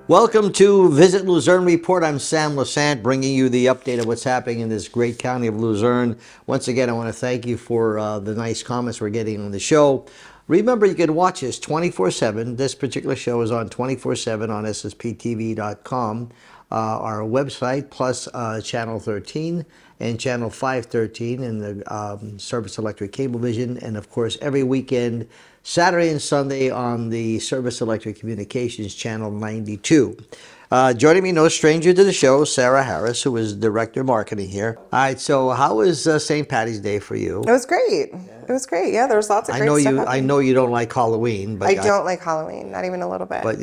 Welcome to Visit Luzerne Report. I'm Sam Lassant, bringing you the update of what's happening in this great county of Luzerne. Once again, I want to thank you for the nice comments we're getting on the show. Remember, you can watch us 24/7. This particular show is on 24/7 on ssptv.com, our website, plus Channel 13 and Channel 513 in the Service Electric Cablevision, and of course every weekend, Saturday and Sunday on the Service Electric Communications Channel 92. Joining me, no stranger to the show, Sarah Harris, who is Director of Marketing here. All right, so how was St. Patty's Day for you? It was great. It was great. Yeah, there was lots of great stuff happening. I know you don't like Halloween, but I don't like Halloween, not even a little bit. But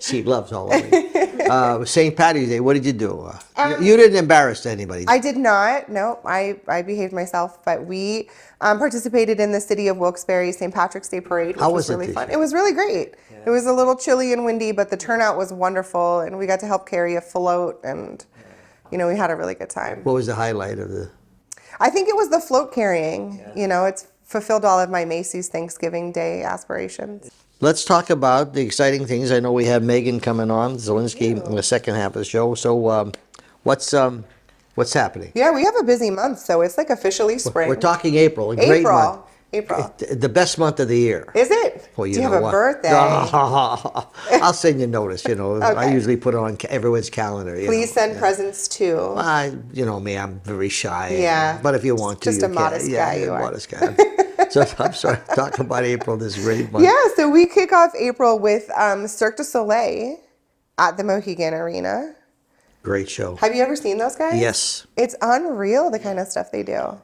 she loves Halloween. St. Patty's Day, what did you do? You didn't embarrass anybody. I did not. No, I behaved myself. But we participated in the City of Wilkes-Barre St. Patrick's Day Parade, which was really fun. It was really great. Yeah. It was a little chilly and windy, but the turnout was wonderful, and we got to help carry a float, and we had a really good time. What was the highlight of the? I think it was the float carrying. Yeah. It's fulfilled all of my Macy's Thanksgiving Day aspirations. Let's talk about the exciting things. I know we have Maegan coming on, Zielinski, in the second half of the show. So what's happening? Yeah, we have a busy month, so it's like officially spring. We're talking April, a great month. April. The best month of the year. Is it? Well, Do you have a birthday? I'll send you notice, Okay. I usually put it on everyone's calendar. Please send presents too. Me, I'm very shy. Yeah. But if you want to, just a modest guy you are. Modest guy. So I'm sorry, talk about April, this great month. Yeah, so we kick off April with Cirque du Soleil at the Mohegan Arena. Great show. Have you ever seen those guys? Yes. It's unreal, the kind of stuff they do.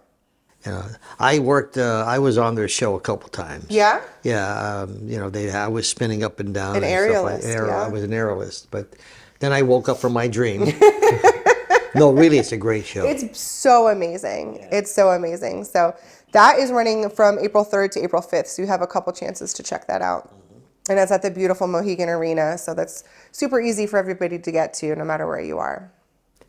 I was on their show a couple times. Yeah? Yeah, I was spinning up and down. An aerialist, I was an aerialist, but then I woke up from my dream. No, really, it's a great show. It's so amazing. Yeah. It's so amazing. So that is running from April 3rd to April 5th, so you have a couple chances to check that out. Mm-hmm. And it's at the beautiful Mohegan Arena, so that's super easy for everybody to get to, no matter where you are.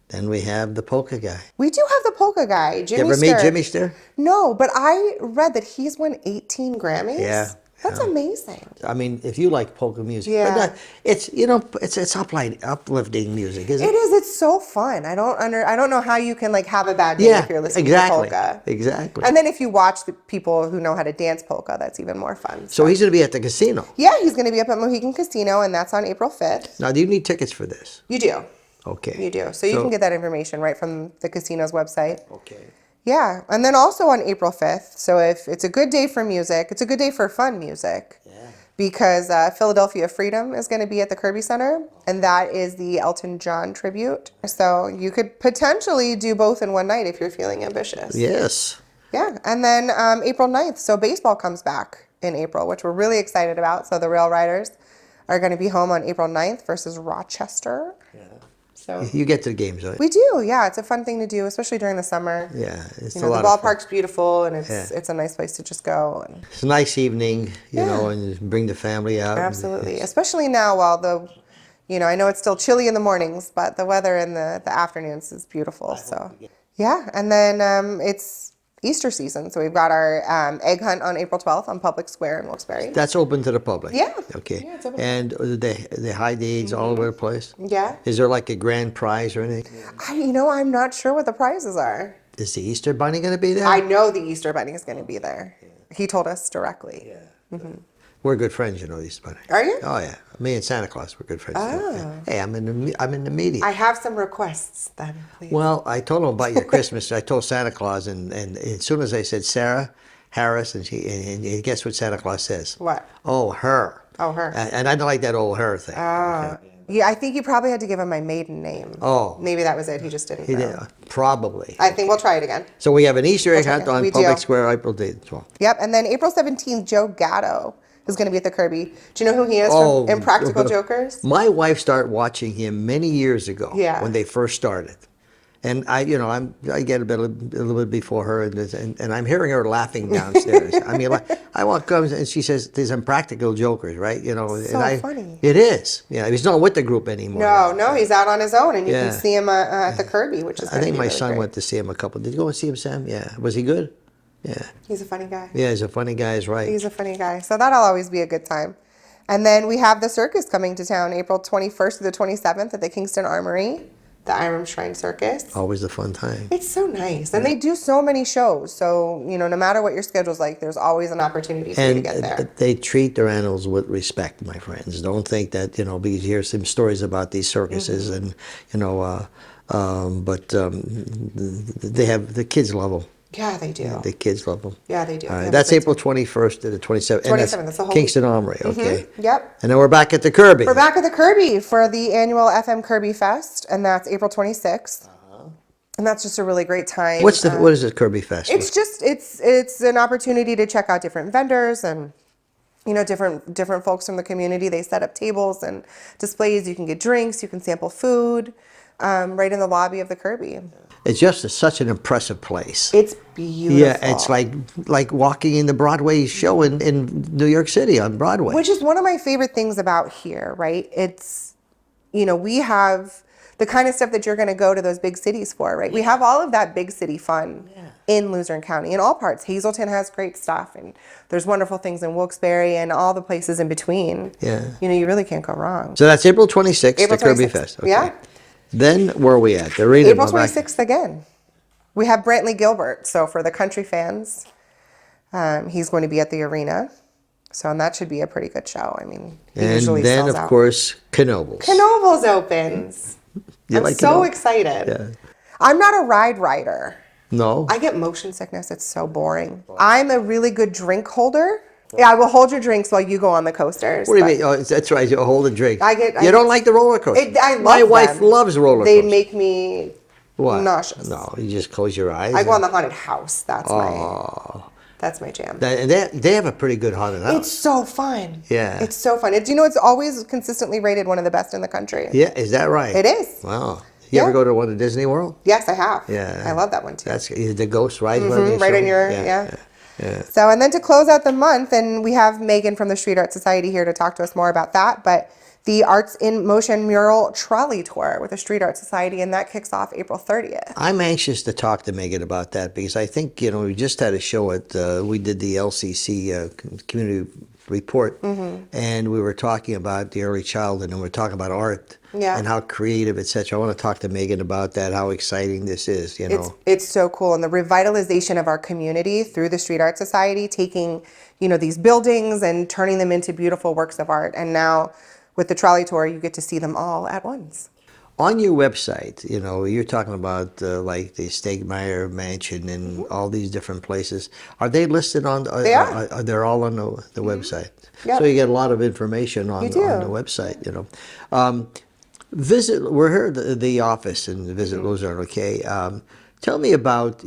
Then we have the polka guy. We do have the polka guy, Jimmy You ever meet Jimmy Sturr? No, but I read that he's won 18 Grammys. Yeah. That's amazing. I mean, if you like polka music, yeah. But it's uplifting music, isn't it? It is. It's so fun. I don't know how you can have a bad day if you're listening to polka. Exactly. And then if you watch the people who know how to dance polka, that's even more fun. So he's going to be at the casino. Yeah, he's going to be up at Mohegan Casino, and that's on April 5th. Now, do you need tickets for this? You do. Okay. You do. So you can get that information right from the casino's website. Okay. Yeah, and then also on April 5th, so if it's a good day for music, it's a good day for fun music. Yeah. Because Philadelphia Freedom is going to be at the Kirby Center, and that is the Elton John tribute. So you could potentially do both in one night if you're feeling ambitious. Yes. Yeah, and then April 9th, so baseball comes back in April, which we're really excited about. So the Rail Riders are going to be home on April 9th versus Rochester. Yeah. So you get to the games, right? We do, yeah. It's a fun thing to do, especially during the summer. Yeah, it's a lot the of ballpark's fun. beautiful, and it's a nice place to just go. And it's a nice evening, and bring the family out. Absolutely, especially now while I know it's still chilly in the mornings, but the weather in the afternoons is beautiful. So yeah, and then it's Easter season, so we've got our egg hunt on April 12th on Public Square in Wilkes-Barre. That's open to the public? Yeah. Okay. Yeah, it's open. And they hide the eggs all over the place? Yeah. Is there like a grand prize or anything? I'm not sure what the prizes are. Is the Easter Bunny going to be there? I know the Easter Bunny is going to be there. Yeah. He told us directly. Yeah. Mm-hmm. We're good friends, the Easter Bunny. Are you? Oh yeah, me and Santa Claus we're good friends. Oh. Hey, I'm in the media. I have some requests then, please. Well, I told him about your Christmas. I told Santa Claus, and as soon as I said Sarah Harris, and guess what Santa Claus says? What? Oh, her. Oh, her. And I don't like that old her thing. Oh. Okay. Yeah, I think you probably had to give him my maiden name. Oh. Maybe that was it. He just didn't know. Did, probably. I think we'll try it again. So we have an Easter egg hunt on Public Square, April 12th. Yep, and then April 17th, Joe Gatto is going to be at the Kirby. Do you know who he is from Impractical Jokers? My wife started watching him many years ago when they first started. And I get a little bit before her, and I'm hearing her laughing downstairs. I mean, like, I walk comes and she says, "These impractical jokers," right? So funny. It is. Yeah, he's not with the group anymore. No, he's out on his own, and you Yeah. can see him at the Kirby, which is. I think my really son great. went to see him a couple. Did you go and see him, Sam? Yeah. Was he good? Yeah. He's a funny guy. Yeah, he's a funny guy. Is right. He's a funny guy. So that'll always be a good time. And then we have the circus coming to town April 21st through the 27th at the Kingston Armory, the Iram Shrine Circus. Always a fun time. It's so nice. And they do so many shows. So, no matter what your schedule's like, there's always an opportunity for you to get there. They treat their animals with respect, my friends. Don't think that, because you hear some stories about these circuses and, but they have, the kids love them. Yeah, they do. The kids love them. Yeah, they do. All right, that's April 21st to the 27th. 27th, that's the whole Kingston Armory, okay. Yep. And then we're back at the Kirby. We're back at the Kirby for the annual FM Kirby Fest, and that's April 26th. And that's just a really great time. What is this Kirby Fest? It's just it's an opportunity to check out different vendors and different folks from the community. They set up tables and displays. You can get drinks. You can sample food right in the lobby of the Kirby. It's just such an impressive place. It's beautiful. Yeah, it's like walking in the Broadway show in New York City on Broadway. Which is one of my favorite things about here, right? It's, we have the kind of stuff that you're going to go to those big cities for, right? We have all of that big city fun in Luzerne County, in all parts. Hazelton has great stuff, and there's wonderful things in Wilkes-Barre and all the places in between. Yeah. You really can't go wrong. So that's April 26th, April the Kirby 26th. Fest. Okay. Yeah. Then where are we at? The arena. April 26th again. We have Brantley Gilbert. So for the country fans, he's going to be at the arena. So, and that should be a pretty good show. I mean, he usually then, sells of out. course, Knoebels. Knoebels opens. You I'm like so Knoebels? excited. Yeah. I'm not a ride rider. No? I get motion sickness. It's so boring. I'm a really good drink holder. Yeah, I will hold your drinks while you go on the coasters. What do you mean? Oh, that's right. You hold a drink. You I don't like the roller coaster? I love My wife them. loves roller They coasters. make me What? nauseous. No, you just close your eyes. I go on the haunted house. That's my jam. They have a pretty good haunted house. It's so fun. Yeah. It's so fun. It's always consistently rated one of the best in the country. Yeah, is that right? It is. Wow. You ever Yeah. go to one at Disney World? Yes, I have. Yeah. I love that one too. That's the ghost ride. Right on your yeah. So, and then to close out the month, and we have Maegan from the Street Art Society here to talk to us more about that, but the Arts in Motion Mural Trolley Tour with the Street Art Society, and that kicks off April 30th. I'm anxious to talk to Maegan about that because I think, we just had a show we did the LCC community report, and we were talking about the early childhood, and we're talking about art and how creative, etc. I want to talk to Maegan about that, how exciting this is, It's so cool, and the revitalization of our community through the Street Art Society, taking, these buildings and turning them into beautiful works of art, and now with the trolley tour, you get to see them all at once. On your website, you're talking about like the Stegmeyer Mansion and all these different places. Are they listed on? They are. They're all on the website. Yep. So you get a lot of information on the website. We're here at the office in Visit Luzerne. Okay, tell me about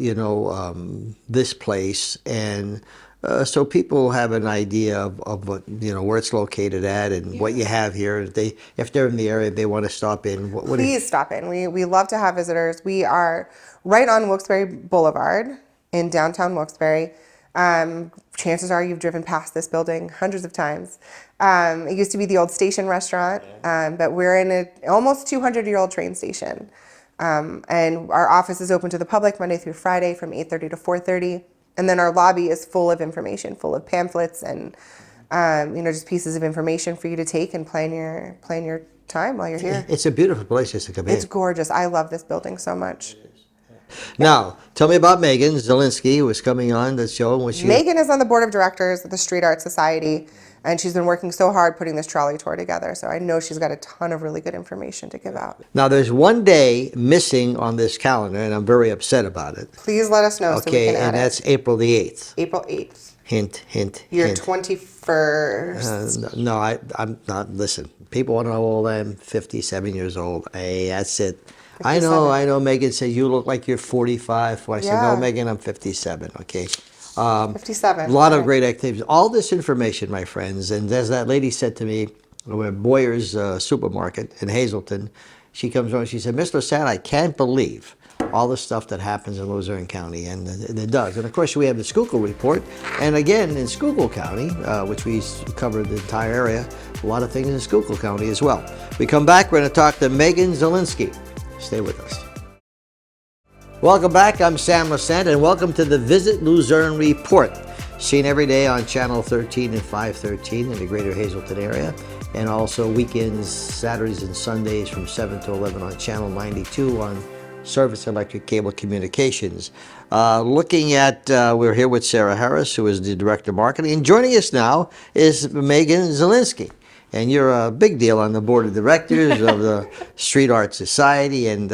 this place and. So people have an idea of what, where it's located at and what you have here. If they're in the area, they want to stop in. Please stop in. We love to have visitors. We are right on Wilkes-Barre Boulevard in downtown Wilkes-Barre. Chances are you've driven past this building hundreds of times. It used to be the old station restaurant, but we're in an almost 200-year-old train station. And our office is open to the public Monday through Friday from 8:30 to 4:30. And then our lobby is full of information, full of pamphlets and, just pieces of information for you to take and plan your time while you're here. It's a beautiful place just to come in. It's gorgeous. I love this building so much. Now, tell me about Maegan Zielinski, who is coming on the show. Maegan is on the board of directors of the Street Art Society, and she's been working so hard putting this trolley tour together. So I know she's got a ton of really good information to give out. Now, there's one day missing on this calendar, and I'm very upset about it. Please let us know so we can add and that's April the 8th. April 8th. Hint, hint, Your hint. 21st. No, I'm not. Listen, people want to know how old I am. 57 years old. Hey, that's it. 57. I know. Maegan said you look like you're 45. Well, I said, no, Maegan, I'm 57. Okay. 57. A lot of great activities. All this information, my friends, and as that lady said to me, we're at Boyer's Supermarket in Hazelton. She comes on. She said, "Mr. Sad, I can't believe all the stuff that happens in Luzerne County, and it does. And of course, we have the Schuylkill Report, and again, in Schuylkill County, which we cover the entire area, a lot of things in Schuylkill County as well. We come back, we're going to talk to Maegan Zielinski. Stay with us. Welcome back, I'm Sam Lassant, and welcome to the Visit Luzerne Report, seen every day on Channel 13 and 513 in the greater Hazleton area, and also weekends, Saturdays and Sundays from 7 to 11 on Channel 92 on Service Electric Cable Communications. We're here with Sarah Harris, who is the Director of Marketing, and joining us now is Maegan Zielinski. And you're a big deal on the board of directors of the Street Art Society, and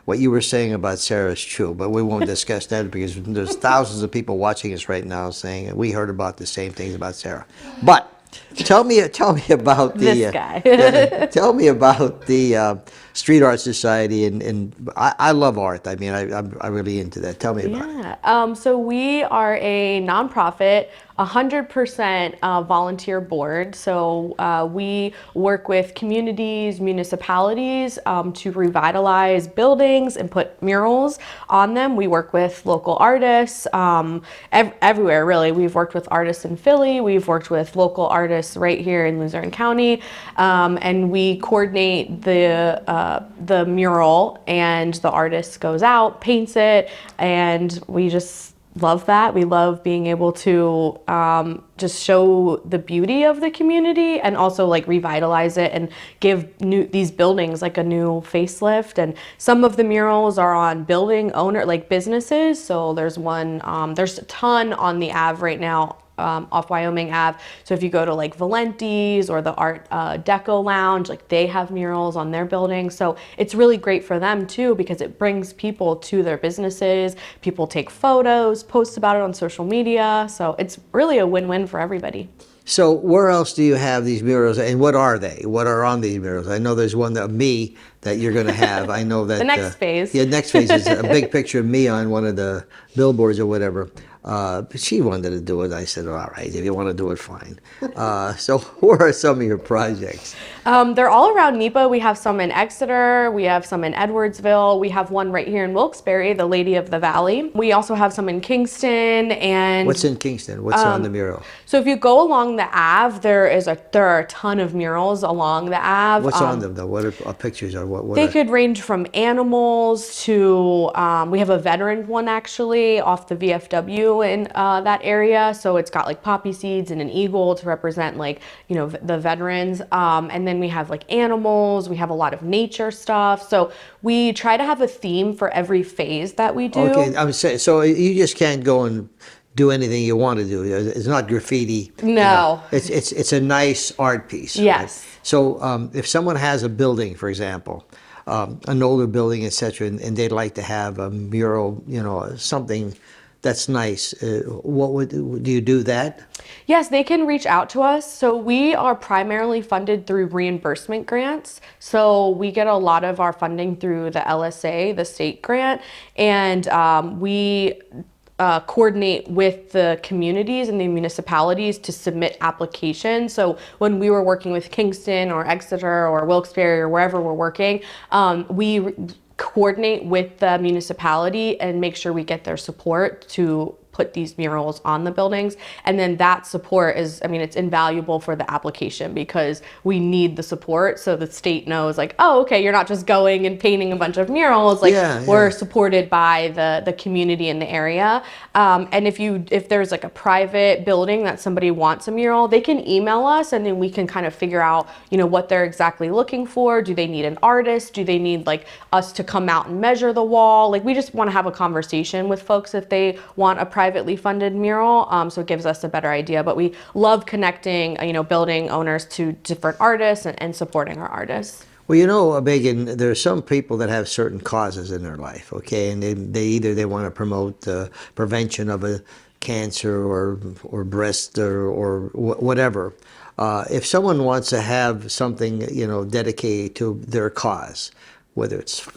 what you were saying about Sarah is true, but we won't discuss that because there's thousands of people watching us right now saying we heard about the same things about Sarah. But tell me about the this guy. tell me about the Street Art Society, and I love art. I mean, I'm really into that. Tell me about it. Yeah. So we are a nonprofit, 100% volunteer board. So we work with communities, municipalities to revitalize buildings and put murals on them. We work with local artists everywhere, really. We've worked with artists in Philly. We've worked with local artists right here in Luzerne County, and we coordinate the mural, and the artist goes out, paints it, and we just love that. We love being able to just show the beauty of the community and also like revitalize it and give these buildings like a new facelift. And some of the murals are on building owner, like businesses. So there's one, there's a ton on the Ave right now, off Wyoming Ave. So if you go to like Valenti's or the Art Deco Lounge, like they have murals on their buildings. So it's really great for them too, because it brings people to their businesses. People take photos, post about it on social media. So it's really a win-win for everybody. So where else do you have these murals, and what are they? What are on these murals? I know there's one of me that you're going to have. I know that The next phase. Yeah, next phase is a big picture of me on one of the billboards or whatever. But she wanted to do it. I said, all right, if you want to do it, fine. So what are some of your projects? They're all around NEPA. We have some in Exeter. We have some in Edwardsville. We have one right here in Wilkes-Barre, the Lady of the Valley. We also have some in Kingston. And what's in Kingston? What's on the mural? So if you go along the Ave, there are a ton of murals along the Ave. What's on them though? What are pictures or what? They could range from animals to, we have a veteran one actually off the VFW in that area. So it's got like poppy seeds and an eagle to represent like, you know, the veterans. And then we have like animals. We have a lot of nature stuff. So we try to have a theme for every phase that we do. Okay, I'm saying, so you just can't go and do anything you want to do. It's not graffiti. No. You know. It's a nice art piece. Yes. Right? So if someone has a building, for example, an older building, etc., and they'd like to have a mural, you know, something that's nice, do you do that? Yes, they can reach out to us. So we are primarily funded through reimbursement grants. So we get a lot of our funding through the LSA, the state grant, and we coordinate with the communities and the municipalities to submit applications. So when we were working with Kingston or Exeter or Wilkes-Barre or wherever we're working, we coordinate with the municipality and make sure we get their support to put these murals on the buildings. And then that support is, I mean, it's invaluable for the application because we need the support so the state knows like, oh, okay, you're not just going and painting a bunch of murals. Like we're supported by the community in the area. And if there's like a private building that somebody wants a mural, they can email us and then we can kind of figure out, you know, what they're exactly looking for. Do they need an artist? Do they need like us to come out and measure the wall? Like we just want to have a conversation with folks if they want a privately funded mural, so it gives us a better idea. But we love connecting, you know, building owners to different artists and supporting our artists. Well, you know, Maegan, there are some people that have certain causes in their life, okay, and they want to promote the prevention of a cancer or breast or whatever. If someone wants to have something, you know, dedicated to their cause, whether it's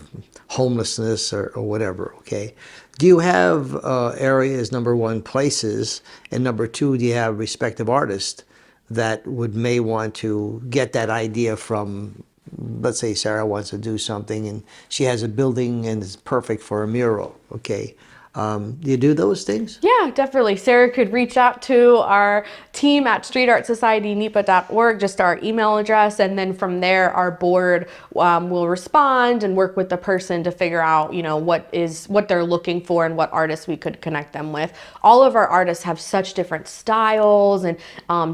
homelessness or whatever, okay, do you have areas, number one, places, and number two, do you have respective artists that may want to get that idea from let's say Sarah wants to do something and she has a building and it's perfect for a mural, okay? Do you do those things? Yeah, definitely. Sarah could reach out to our team at streetartsocietynepa.org, just our email address, and then from there, our board will respond and work with the person to figure out, what they're looking for and what artists we could connect them with. All of our artists have such different styles and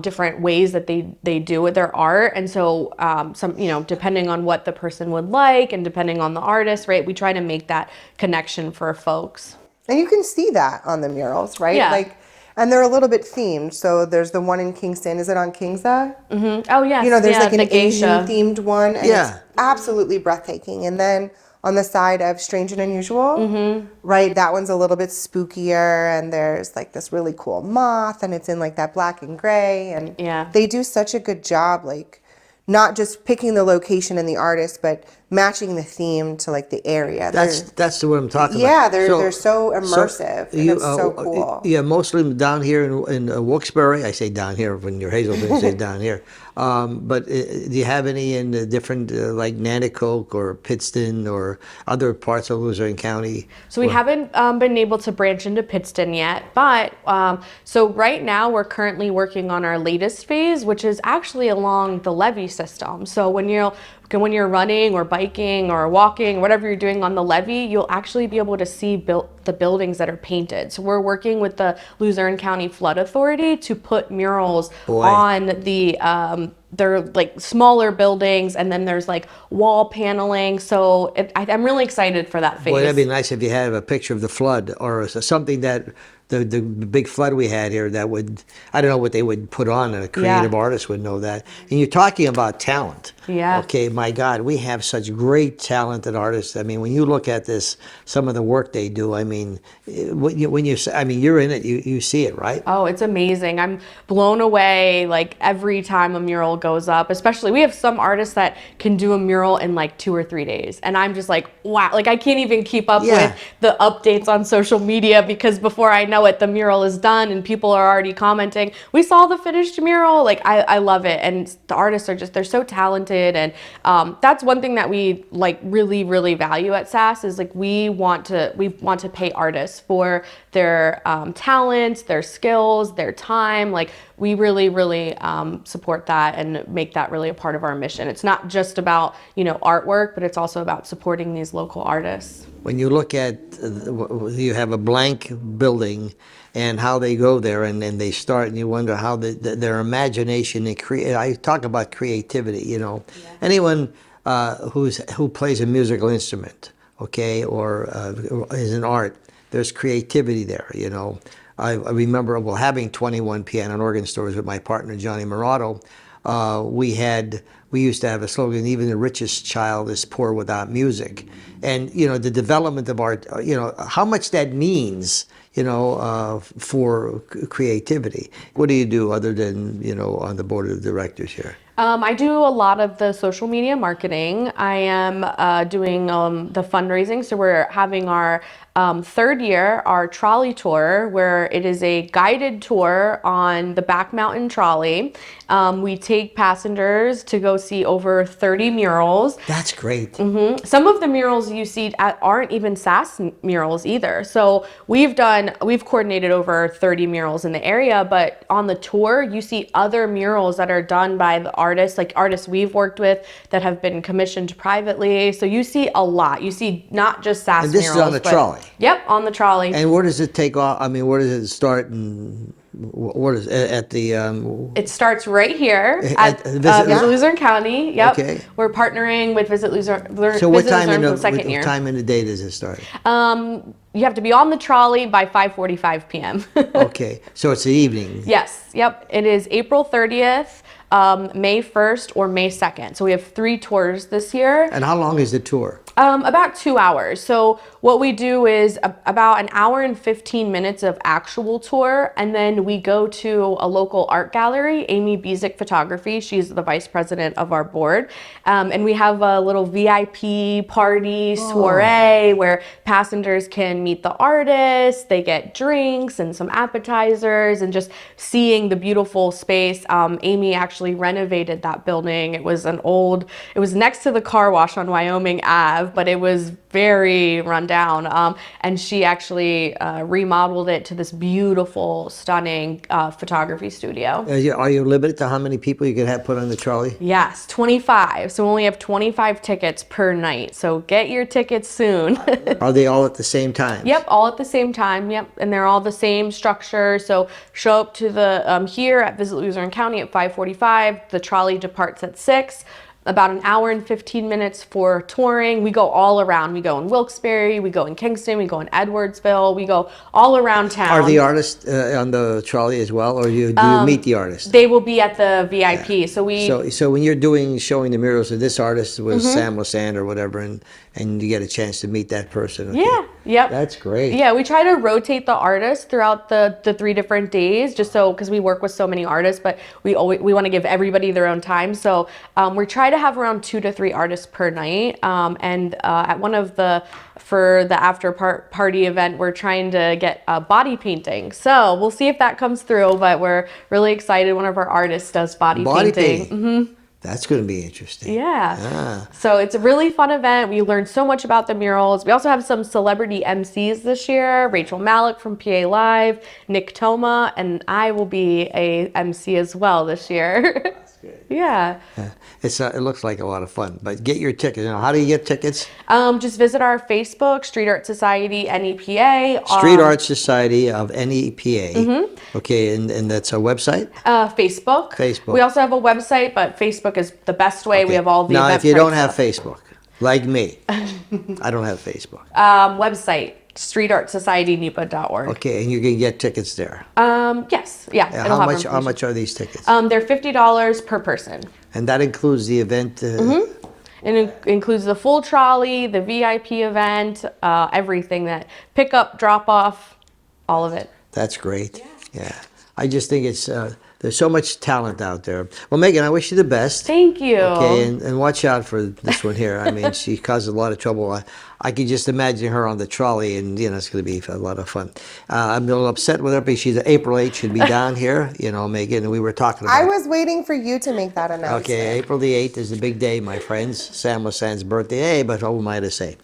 different ways that they do with their art, and so depending on what the person would like and depending on the artist, right, we try to make that connection for folks. And you can see that on the murals, right? Yeah. And they're a little bit themed. So there's the one in Kingston. Is it on Kingsa? Mm-hmm. Oh, yes. There's like an the geisha. Asian themed one. And Yeah. it's absolutely breathtaking. And then on the side of Strange and Unusual, right? That one's a little bit spookier. And there's like this really cool moth. And it's in like that black and gray. And Yeah. they do such a good job, like not just picking the location and the artist, but matching the theme to like the area. That's what I'm talking Yeah, about. they're so immersive. And it's so cool. Yeah, mostly down here in Wilkes-Barre. I say down here when you're Hazelton, you say down here. But do you have any in the different like Nanticoke or Pittston or other parts of Luzerne County? So we haven't been able to branch into Pittston yet, but so right now we're currently working on our latest phase, which is actually along the levee system. So when you're running or biking or walking, whatever you're doing on the levee, you'll actually be able to see the buildings that are painted. So we're working with the Luzerne County Flood Authority to put murals on the they're like smaller buildings, and then there's like wall paneling. So I'm really excited for that phase. Boy, that'd be nice if you had a picture of the flood or something that the big flood we had here that would, I don't know what they would put on, and a creative artist would know that. And you're talking about talent. Yeah. Okay, my God, we have such great talented artists. I mean, when you look at this, some of the work they do, I mean, you're in it, you see it, right? Oh, it's amazing. I'm blown away like every time a mural goes up, especially we have some artists that can do a mural in like 2 or 3 days. And I'm just like, wow, like I can't even keep up with the updates on social media because before I know it, the mural is done and people are already commenting, we saw the finished mural. Like I love it. And the artists are they're so talented. And that's one thing that we like really, really value at SAS is like we want to pay artists for their talents, their skills, their time. Like we really, really support that and make that really a part of our mission. It's not just about, artwork, but it's also about supporting these local artists. When you look at, you have a blank building and how they go there and they start and you wonder how their imagination and I talk about creativity, Anyone who plays a musical instrument, okay, or is an art, there's creativity there, I remember having 21 piano and organ stores with my partner Johnny Morato. We used to have a slogan, even the richest child is poor without music. And, the development of art, how much that means, for creativity. What do you do other than, on the board of directors here? I do a lot of the social media marketing. I am doing the fundraising. So we're having our third year, our trolley tour, where it is a guided tour on the Back Mountain Trolley. We take passengers to go see over 30 murals. That's great. Mm-hmm. Some of the murals you see aren't even SAS murals either. So we've coordinated over 30 murals in the area, but on the tour, you see other murals that are done by the artists, like artists we've worked with that have been commissioned privately. So you see a lot. You see not just SAS and this murals. Is on the trolley. Yep, on the trolley. And where does it take off? I mean, where does it start? And what is at the? It starts right here at Visit Luzerne County. Yep. Okay. We're partnering with Visit Luzerne. So what time in the time in the day does it start? You have to be on the trolley by 5:45 p.m. Okay, so it's the evening. Yes. Yep. It is April 30th. May 1st or May 2nd. So we have 3 tours this year. And how long is the tour? About 2 hours. So what we do is about an hour and 15 minutes of actual tour, and then we go to a local art gallery, Amy Bezic Photography. She's the vice president of our board. And we have a little VIP party soiree where passengers can meet the artists, they get drinks and some appetizers, and just seeing the beautiful space. Amy actually renovated that building. It was next to the car wash on Wyoming Ave, but it was very run down. And she actually remodeled it to this beautiful, stunning photography studio. Are you limited to how many people you can have put on the trolley? Yes, 25. So we only have 25 tickets per night. So get your tickets soon. Are they all at the same time? Yep, all at the same time. Yep, and they're all the same structure. So show up to the here at Visit Luzerne County at 5:45. The trolley departs at 6. About an hour and 15 minutes for touring. We go all around. We go in Wilkes-Barre, we go in Kingston, we go in Edwardsville, we go all around town. Are the artists on the trolley as well, or do you meet the artists? They will be at the VIP. Yeah. So So when you're showing the murals of this artist was Sam Lassand or whatever, and you get a chance to meet that person. Okay. Yeah, yep. That's great. Yeah, we try to rotate the artists throughout the 3 different days, just so, because we work with so many artists, but we want to give everybody their own time. So we try to have around 2 to 3 artists per night. And at one of for the after party event, we're trying to get body painting. So we'll see if that comes through, but we're really excited. One of our artists does body painting. Mm-hmm. That's going to be interesting. Yeah. So it's a really fun event. We learned so much about the murals. We also have some celebrity MCs this year. Rachel Malik from PA Live, Nick Toma, and I will be a MC as well this year. That's good. Yeah. It looks like a lot of fun, but get your tickets. How do you get tickets? Just visit our Facebook, Street Art Society, NEPA. Street Art Society of NEPA. Okay, and that's a website? Facebook. Facebook. We also have a website, but Facebook is the best way. We have all the Now, event if you don't have stuff. Facebook, like me, I don't have Facebook. Website, streetartsocietynepa.org. Okay, and you can get tickets there. Yes. Yeah. it'll How have much? How information. much are these tickets? They're $50 per person. And that includes the event. And it includes the full trolley, the VIP event, everything that pick up, drop off, all of it. That's great. Yeah. I just think it's there's so much talent out there. Well, Maegan, I wish you the best. Thank you. Okay, and watch out for this one here. I mean, she causes a lot of trouble. I can just imagine her on the trolley, and it's going to be a lot of fun. I'm a little upset with her because she's April 8th should be down here. Maegan, and we were talking about. I was waiting for you to make that announcement. Okay, April the 8th is the big day, my friends. Sam Lassand's birthday. Hey, but what am I to say?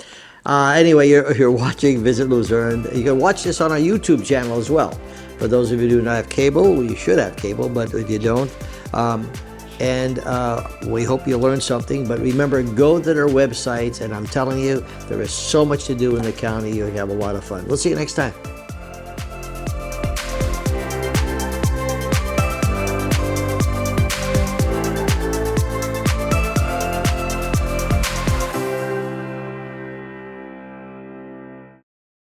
Anyway, you're watching Visit Luzerne. You can watch this on our YouTube channel as well. For those of you who do not have cable, you should have cable, but if you don't, we hope you learned something. But remember, go to their websites, and I'm telling you, there is so much to do in the county. You'll have a lot of fun. We'll see you next time.